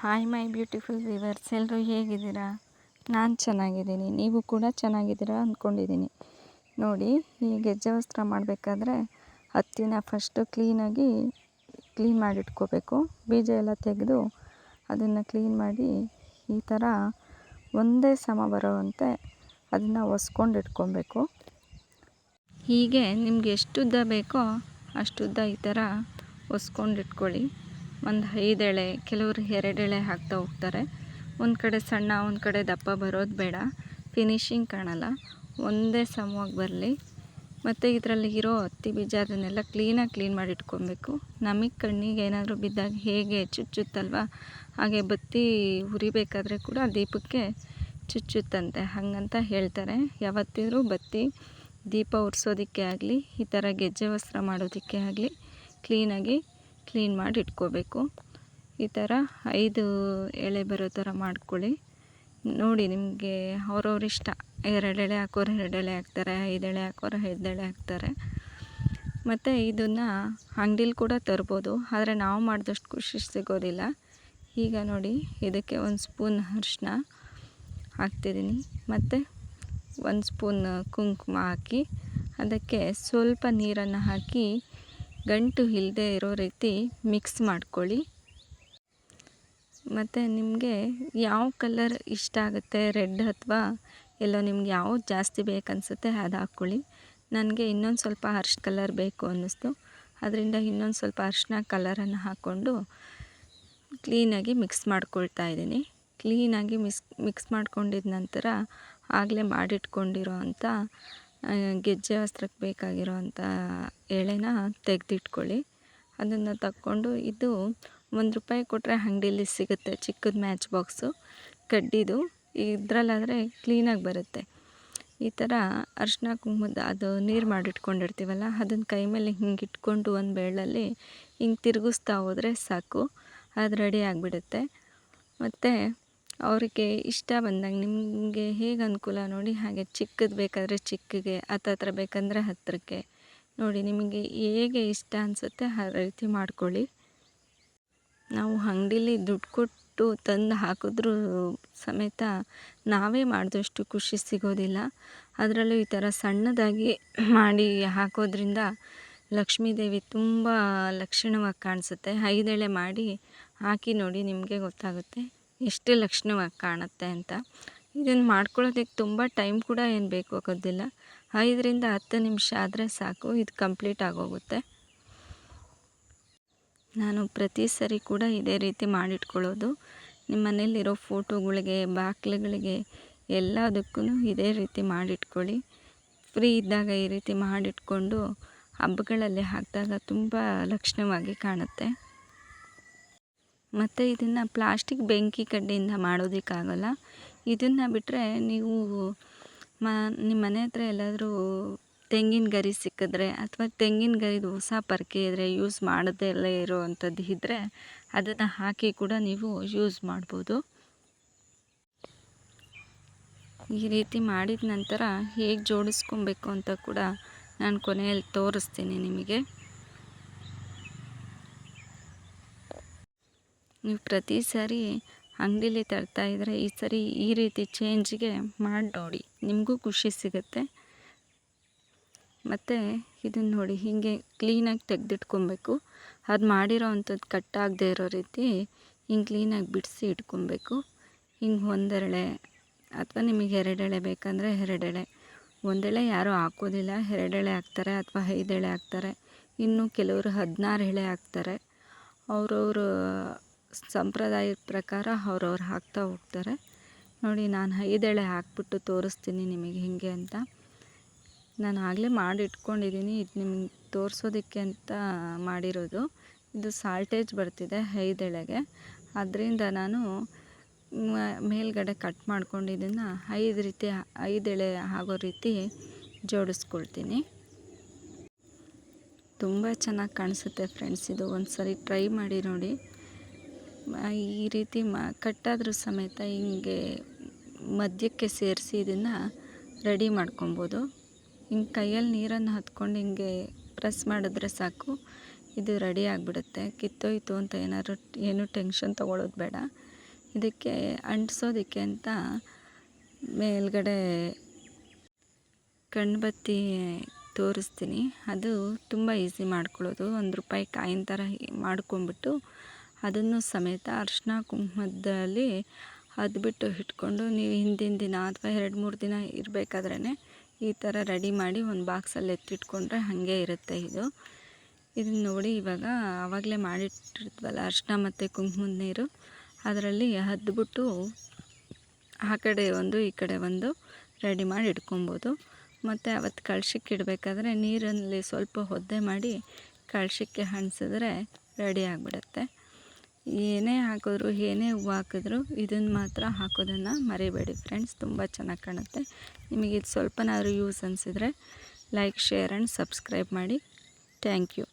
Hi my beautiful viewers, ಎಲ್ಲರೂ ಹೇಗಿದ್ದೀರಾ? ನಾನು ಚೆನ್ನಾಗಿದ್ದೀನಿ, ನೀವು ಕೂಡ ಚೆನ್ನಾಗಿದ್ದೀರಾ ಅಂದ್ಕೊಂಡಿದ್ದೀನಿ. ನೋಡಿ, ಈ ಗೆಜ್ಜೆ ವಸ್ತ್ರ ಮಾಡಬೇಕಾದ್ರೆ ಹತ್ತಿನ ಫಸ್ಟು ಕ್ಲೀನ್ ಮಾಡಿಟ್ಕೋಬೇಕು. ಬೀಜ ಎಲ್ಲ ತೆಗೆದು ಅದನ್ನು ಕ್ಲೀನ್ ಮಾಡಿ ಈ ಥರ ಒಂದೇ ಸಮ ಬರೋವಂತೆ ಅದನ್ನು ಒಸ್ಕೊಂಡು ಇಟ್ಕೊಬೇಕು. ಹೀಗೆ ನಿಮ್ಗೆ ಎಷ್ಟು ಉದ್ದ ಬೇಕೋ ಅಷ್ಟು ಉದ್ದ ಈ ಥರ ಒಸ್ಕೊಂಡು ಇಟ್ಕೊಳ್ಳಿ. ಒಂದು 5 ಎಳೆ, ಕೆಲವರು 2 ಎಳೆ ಹಾಕ್ತಾ ಹೋಗ್ತಾರೆ. ಒಂದು ಕಡೆ ಸಣ್ಣ, ಒಂದು ಕಡೆ ದಪ್ಪ ಬರೋದು ಬೇಡ, ಫಿನಿಶಿಂಗ್ ಕಾಣಲ್ಲ. ಒಂದೇ ಸಮವಾಗಿ ಬರಲಿ. ಮತ್ತು ಇದರಲ್ಲಿ ಇರೋ ಹತ್ತಿ ಬೀಜ ಅದನ್ನೆಲ್ಲ ಕ್ಲೀನ್ ಮಾಡಿ ಇಟ್ಕೊಬೇಕು. ನಮಗೆ ಕಣ್ಣಿಗೆ ಏನಾದರೂ ಬಿದ್ದಾಗ ಹೇಗೆ ಚುಚ್ಚುತ್ತಲ್ವ, ಹಾಗೆ ಬತ್ತಿ ಉರಿಬೇಕಾದ್ರೆ ಕೂಡ ದೀಪಕ್ಕೆ ಚುಚ್ಚುತ್ತಂತೆ, ಹಾಗಂತ ಹೇಳ್ತಾರೆ. ಯಾವತ್ತಿದ್ರೂ ಬತ್ತಿ ದೀಪ ಉರಿಸೋದಕ್ಕೆ ಆಗಲಿ, ಈ ಥರ ಗೆಜ್ಜೆ ವಸ್ತ್ರ ಮಾಡೋದಕ್ಕೆ ಆಗಲಿ ಕ್ಲೀನ್ ಮಾಡಿ ಇಟ್ಕೋಬೇಕು. ಈ ಥರ 5 ಎಳೆ ಬರೋ ಥರ ಮಾಡ್ಕೊಳ್ಳಿ. ನೋಡಿ, ನಿಮಗೆ ಅವ್ರವ್ರ ಇಷ್ಟ. 2 ಎಳೆ ಹಾಕೋರು 2 ಎಳೆ ಹಾಕ್ತಾರೆ, 5 ಎಳೆ ಹಾಕೋರು 5 ಎಳೆ ಹಾಕ್ತಾರೆ. ಮತ್ತು ಇದನ್ನು ಅಂಗಡೀಲಿ ಕೂಡ ತರ್ಬೋದು, ಆದರೆ ನಾವು ಮಾಡಿದಷ್ಟು ಖುಷಿ ಸಿಗೋದಿಲ್ಲ. ಈಗ ನೋಡಿ, ಇದಕ್ಕೆ 1 ಸ್ಪೂನ್ ಅರಿಶಿನ ಹಾಕ್ತಿದ್ದೀನಿ, ಮತ್ತು 1 ಸ್ಪೂನ್ ಕುಂಕುಮ ಹಾಕಿ ಅದಕ್ಕೆ ಸ್ವಲ್ಪ ನೀರನ್ನು ಹಾಕಿ ಗಂಟು ಇಲ್ಲದೆ ಇರೋ ರೀತಿ ಮಿಕ್ಸ್ ಮಾಡ್ಕೊಳ್ಳಿ. ಮತ್ತು ನಿಮಗೆ ಯಾವ ಕಲರ್ ಇಷ್ಟ ಆಗುತ್ತೆ, ರೆಡ್ ಅಥವಾ ಎಲ್ಲೋ, ನಿಮ್ಗೆ ಯಾವ್ದು ಜಾಸ್ತಿ ಬೇಕನ್ಸುತ್ತೆ ಅದು ಹಾಕ್ಕೊಳ್ಳಿ. ನನಗೆ ಇನ್ನೊಂದು ಸ್ವಲ್ಪ ಅರಿಶಿನ ಕಲರ್ ಬೇಕು ಅನ್ನಿಸ್ತು, ಅದರಿಂದ ಇನ್ನೊಂದು ಸ್ವಲ್ಪ ಅರಿಶಿನ ಕಲರನ್ನು ಹಾಕ್ಕೊಂಡು ಕ್ಲೀನಾಗಿ ಮಿಕ್ಸ್ ಮಾಡ್ಕೊಳ್ತಾ ಇದ್ದೀನಿ. ಕ್ಲೀನಾಗಿ ಮಿಕ್ಸ್ ಮಾಡ್ಕೊಂಡಿದ ನಂತರ ಆಗಲೇ ಮಾಡಿಟ್ಕೊಂಡಿರೋ ಅಂಥ ಗೆಜ್ಜೆ ವಸ್ತ್ರಕ್ಕೆ ಬೇಕಾಗಿರೋ ಅಂಥ ಎಳೆನ ತೆಗೆದಿಟ್ಕೊಳ್ಳಿ. ಅದನ್ನು ತಕ್ಕೊಂಡು, ಇದು ₹1 ಕೊಟ್ಟರೆ ಅಂಗಡೀಲಿ ಸಿಗುತ್ತೆ, ಚಿಕ್ಕದು ಮ್ಯಾಚ್ ಬಾಕ್ಸು ಕಡ್ಡಿದು. ಇದರಲ್ಲಾದರೆ ಕ್ಲೀನಾಗಿ ಬರುತ್ತೆ. ಈ ಥರ ಅರಿಶಿನ ಕುಂಕುಮದ ಅದು ನೀರು ಮಾಡಿಟ್ಕೊಂಡಿರ್ತೀವಲ್ಲ, ಅದನ್ನು ಕೈ ಮೇಲೆ ಹಿಂಗೆ ಇಟ್ಕೊಂಡು ಒಂದು ಬೆರಳಲ್ಲಿ ಹಿಂಗೆ ತಿರುಗಿಸ್ತಾ ಹೋದರೆ ಸಾಕು, ಅದು ರೆಡಿ ಆಗಿಬಿಡುತ್ತೆ. ಮತ್ತು ಅವರಿಗೆ ಇಷ್ಟ ಬಂದಾಗ ನಿಮಗೆ ಹೇಗೆ ಅನುಕೂಲ ನೋಡಿ ಹಾಗೆ, ಚಿಕ್ಕದು ಬೇಕಾದರೆ ಚಿಕ್ಕಗೆ, ಹತ್ರ ಬೇಕಂದರೆ ಹತ್ತಿರಕ್ಕೆ ನೋಡಿ, ನಿಮಗೆ ಹೇಗೆ ಇಷ್ಟ ಅನಿಸುತ್ತೆ ಆ ರೀತಿ ಮಾಡ್ಕೊಳ್ಳಿ. ನಾವು ಅಂಗಡೀಲಿ ದುಡ್ಡು ಕೊಟ್ಟು ತಂದು ಹಾಕಿದ್ರೂ ಸಮೇತ ನಾವೇ ಮಾಡಿದಷ್ಟು ಖುಷಿ ಸಿಗೋದಿಲ್ಲ. ಅದರಲ್ಲೂ ಈ ಥರ ಸಣ್ಣದಾಗಿ ಮಾಡಿ ಹಾಕೋದ್ರಿಂದ ಲಕ್ಷ್ಮೀದೇವಿ ತುಂಬ ಲಕ್ಷಣವಾಗಿ ಕಾಣಿಸುತ್ತೆ. 5 ಎಳೆ ಮಾಡಿ ಹಾಕಿ ನೋಡಿ, ನಿಮಗೆ ಗೊತ್ತಾಗುತ್ತೆ ಎಷ್ಟು ಲಕ್ಷಣವಾಗಿ ಕಾಣುತ್ತೆ ಅಂತ. ಇದನ್ನು ಮಾಡ್ಕೊಳ್ಳೋದಕ್ಕೆ ತುಂಬ ಟೈಮ್ ಕೂಡ ಏನು ಬೇಕಾಗೋದಿಲ್ಲ, 5ರಿಂದ 10 ನಿಮಿಷ ಆದರೆ ಸಾಕು, ಇದು ಕಂಪ್ಲೀಟ್ ಆಗೋಗುತ್ತೆ. ನಾನು ಪ್ರತಿ ಸರಿ ಕೂಡ ಇದೇ ರೀತಿ ಮಾಡಿಟ್ಕೊಳ್ಳೋದು. ನಿಮ್ಮ ಮನೇಲಿರೋ ಫೋಟೋಗಳಿಗೆ, ಬಾಗಿಲುಗಳಿಗೆ ಎಲ್ಲದಕ್ಕೂ ಇದೇ ರೀತಿ ಮಾಡಿಟ್ಕೊಳ್ಳಿ. ಫ್ರೀ ಇದ್ದಾಗ ಈ ರೀತಿ ಮಾಡಿಟ್ಕೊಂಡು ಹಬ್ಬಗಳಲ್ಲಿ ಹಾಕಿದಾಗ ತುಂಬ ಲಕ್ಷಣವಾಗಿ ಕಾಣುತ್ತೆ. ಮತ್ತು ಇದನ್ನು ಪ್ಲಾಸ್ಟಿಕ್ ಬೆಂಕಿ ಕಡ್ಡಿಯಿಂದ ಮಾಡೋದಕ್ಕಾಗಲ್ಲ. ಇದನ್ನು ಬಿಟ್ಟರೆ ನೀವು ನಿಮ್ಮ ಮನೆ ಹತ್ರ ಎಲ್ಲಾದರೂ ತೆಂಗಿನ ಗರಿ ಸಿಕ್ಕಿದ್ರೆ, ಅಥವಾ ತೆಂಗಿನ ಗರಿದು ಹೊಸ ಪರ್ಕೆ ಇದ್ದರೆ, ಯೂಸ್ ಮಾಡದಲ್ಲೇ ಇರೋವಂಥದ್ದು ಇದ್ದರೆ ಅದನ್ನು ಹಾಕಿ ಕೂಡ ನೀವು ಯೂಸ್ ಮಾಡ್ಬೋದು. ಈ ರೀತಿ ಮಾಡಿದ ನಂತರ ಹೇಗೆ ಜೋಡಿಸ್ಕೊಬೇಕು ಅಂತ ಕೂಡ ನಾನು ಕೊನೆಯಲ್ಲಿ ತೋರಿಸ್ತೀನಿ ನಿಮಗೆ. ನೀವು ಪ್ರತಿ ಸಾರಿ ಅಂಗಡೀಲಿ ತರ್ತಾಯಿದ್ರೆ ಈ ಸರಿ ಈ ರೀತಿ ಚೇಂಜಿಗೆ ಮಾಡಿ ನೋಡಿ, ನಿಮಗೂ ಖುಷಿ ಸಿಗುತ್ತೆ. ಮತ್ತು ಇದನ್ನು ನೋಡಿ, ಹೀಗೆ ಕ್ಲೀನಾಗಿ ತೆಗೆದಿಟ್ಕೊಬೇಕು. ಅದು ಮಾಡಿರೋ ಅಂಥದ್ದು ಕಟ್ಟಾಗದೇ ಇರೋ ರೀತಿ ಹಿಂಗೆ ಕ್ಲೀನಾಗಿ ಬಿಡಿಸಿ ಇಟ್ಕೊಬೇಕು. ಹಿಂಗೆ 1 ಎಳೆ, ಅಥವಾ ನಿಮಗೆ 2 ಎಳೆ ಬೇಕಂದರೆ 2 ಎಳೆ. 1 ಎಳೆ ಯಾರೂ ಹಾಕೋದಿಲ್ಲ, 2 ಎಳೆ ಹಾಕ್ತಾರೆ, ಅಥವಾ 5 ಎಳೆ ಹಾಕ್ತಾರೆ. ಇನ್ನು ಕೆಲವರು 16 ಎಳೆ ಹಾಕ್ತಾರೆ. ಅವ್ರವ್ರ ಸಂಪ್ರದಾಯದ ಪ್ರಕಾರ ಅವ್ರವ್ರು ಹಾಕ್ತಾ ಹೋಗ್ತಾರೆ. ನೋಡಿ, ನಾನು 5 ಎಳೆ ಹಾಕ್ಬಿಟ್ಟು ತೋರಿಸ್ತೀನಿ ನಿಮಗೆ ಹೇಗೆ ಅಂತ. ನಾನು ಆಗಲೇ ಮಾಡಿ ಇಟ್ಕೊಂಡಿದ್ದೀನಿ, ಇದು ನಿಮಗೆ ತೋರಿಸೋದಕ್ಕೆ ಅಂತ ಮಾಡಿರೋದು. ಇದು ಸಾಲ್ಟೇಜ್ ಬರ್ತಿದೆ 5 ಎಳೆಗೆ, ಅದರಿಂದ ನಾನು ಮೇಲ್ಗಡೆ ಕಟ್ ಮಾಡ್ಕೊಂಡು ಇದನ್ನು 5 ಎಳೆ ಆಗೋ ರೀತಿ ಜೋಡಿಸ್ಕೊಳ್ತೀನಿ. ತುಂಬ ಚೆನ್ನಾಗಿ ಕಾಣಿಸುತ್ತೆ ಫ್ರೆಂಡ್ಸ್. ಇದು ಒಂದು ಸರಿ ಟ್ರೈ ಮಾಡಿ ನೋಡಿ. ಈ ರೀತಿ ಕಟ್ಟಾದರೂ ಸಮೇತ ಹಿಂಗೆ ಮಧ್ಯಕ್ಕೆ ಸೇರಿಸಿ ಇದನ್ನು ರೆಡಿ ಮಾಡ್ಕೊಬೋದು. ಹಿಂಗೆ ಕೈಯಲ್ಲಿ ನೀರನ್ನು ಹತ್ಕೊಂಡು ಹಿಂಗೆ ಪ್ರೆಸ್ ಮಾಡಿದ್ರೆ ಸಾಕು, ಇದು ರೆಡಿ ಆಗಿಬಿಡುತ್ತೆ. ಕಿತ್ತೋಯ್ತು ಅಂತ ಏನು ಟೆನ್ಷನ್ ತೊಗೊಳ್ಳೋದು ಬೇಡ. ಇದಕ್ಕೆ ಅಂಟಿಸೋದಕ್ಕೆ ಅಂತ ಮೇಲ್ಗಡೆ ಕಣ್ಬತ್ತಿ ತೋರಿಸ್ತೀನಿ. ಅದು ತುಂಬ ಈಸಿ ಮಾಡ್ಕೊಳ್ಳೋದು. ₹1 ಕಾಯಿನ ಥರ ಮಾಡ್ಕೊಂಬಿಟ್ಟು ಅದನ್ನು ಸಮೇತ ಅರಿಶಿನ ಕುಂಕುಮದಲ್ಲಿ ಅದ್ಬಿಟ್ಟು ಇಟ್ಕೊಂಡು ನೀವು ಹಿಂದಿನ ದಿನ ಅಥವಾ 2-3 ದಿನ ಇರಬೇಕಾದ್ರೇ ಈ ಥರ ರೆಡಿ ಮಾಡಿ ಒಂದು ಬಾಕ್ಸಲ್ಲಿ ಎತ್ತಿಟ್ಕೊಂಡ್ರೆ ಹಾಗೆ ಇರುತ್ತೆ ಇದು. ಇದನ್ನು ನೋಡಿ, ಇವಾಗ ಆವಾಗಲೇ ಮಾಡಿಟ್ಟಿರ್ತೀವಲ್ಲ ಅರಿಶಿನ ಮತ್ತು ಕುಂಕುಮದ ನೀರು, ಅದರಲ್ಲಿ ಅದ್ಬಿಟ್ಟು ಆ ಕಡೆ ಒಂದು ಈ ಕಡೆ ಒಂದು ರೆಡಿ ಮಾಡಿ ಇಟ್ಕೊಬೋದು. ಮತ್ತು ಅವತ್ತು ಕಳಶಕ್ಕೆ ಇಡಬೇಕಾದ್ರೆ ನೀರಲ್ಲಿ ಸ್ವಲ್ಪ ಒದ್ದೆ ಮಾಡಿ ಕಳಶಕ್ಕೆ ಹಣ್ಸಿದ್ರೆ ರೆಡಿ ಆಗಿಬಿಡುತ್ತೆ. ಏನೇ ಹಾಕಿದ್ರು, ಏನೇ ಹೂವು ಹಾಕಿದ್ರು ಇದನ್ನು ಮಾತ್ರ ಹಾಕೋದನ್ನು ಮರಿಬೇಡಿ ಫ್ರೆಂಡ್ಸ್. ತುಂಬ ಚೆನ್ನಾಗಿ ಕಾಣುತ್ತೆ. ನಿಮಗೆ ಇದು ಸ್ವಲ್ಪನಾದ್ರೂ ಯೂಸ್ ಅನಿಸಿದರೆ ಲೈಕ್, ಶೇರ್ ಆ್ಯಂಡ್ ಸಬ್ಸ್ಕ್ರೈಬ್ ಮಾಡಿ. Thank you.